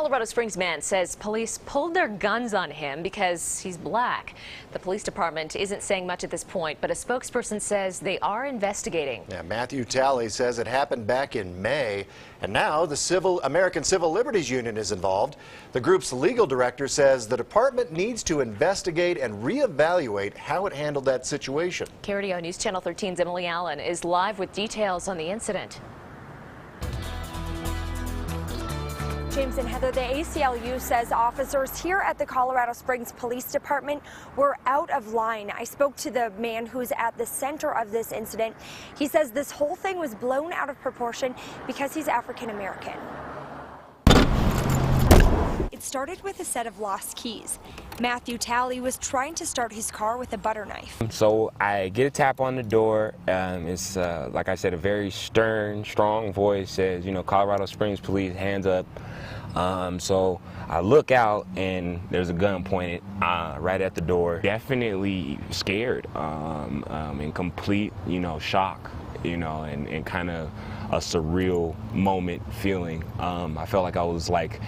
Colorado Springs man says police pulled their guns on him because he's black. The police department isn't saying much at this point, but a spokesperson says they are investigating. Yeah, Matthew Talley says it happened back in May, and now the American Civil Liberties Union is involved. The group's legal director says the department needs to investigate and reevaluate how it handled that situation. KRDO News Channel 13's Emily Allen is live with details on the incident. James and Heather, the ACLU says officers here at the Colorado Springs Police Department were out of line. I spoke to the man who's at the center of this incident. He says this whole thing was blown out of proportion because he's African American. It started with a set of lost keys. Matthew Talley was trying to start his car with a butter knife. So I get a tap on the door. It's, like I said, a very stern, strong voice says, you know, Colorado Springs Police, hands up. So I look out and there's a gun pointed right at the door. Definitely scared, in complete, shock, and kind of a surreal moment feeling. I felt like I was like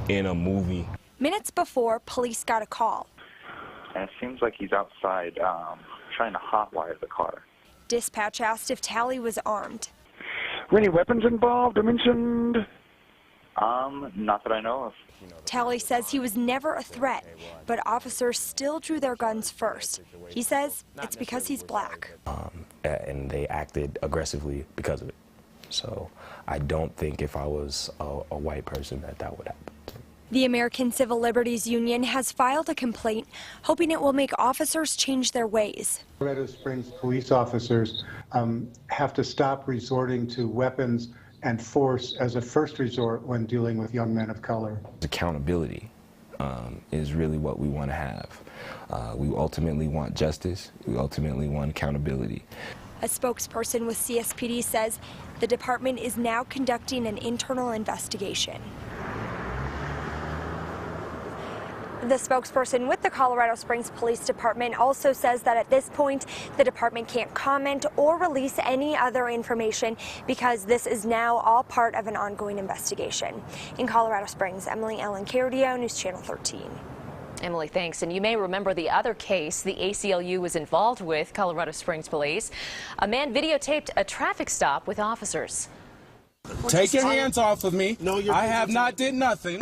in a movie. Minutes before, police got a call. And it seems like he's outside trying to hotwire the car. Dispatch asked if Talley was armed. Were any weapons involved or mentioned? Not that I know of. Talley says he was never a threat, but officers still drew their guns first. He says it's because he's black. And they acted aggressively because of it. So I don't think if I was a white person that would happen. The American Civil Liberties Union has filed a complaint, hoping it will make officers change their ways. Colorado Springs police officers have to stop resorting to weapons and force as a first resort when dealing with young men of color. Accountability is really what we want to have. We ultimately want justice. We ultimately want accountability. A spokesperson with CSPD says the department is now conducting an internal investigation. The spokesperson with the Colorado Springs Police Department also says that at this point, the department can't comment or release any other information because this is now all part of an ongoing investigation. In Colorado Springs, Emily Allen, KRDO News Channel 13. Emily, thanks. And you may remember the other case the ACLU was involved with, Colorado Springs Police. A man videotaped a traffic stop with officers. Take your hands off of me. No, I have not did nothing.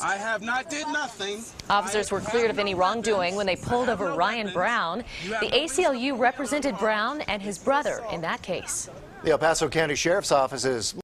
I have not did nothing. Officers were cleared of any wrongdoing when they pulled over Ryan Brown. The ACLU represented Brown and his brother in that case. The El Paso County Sheriff's Office is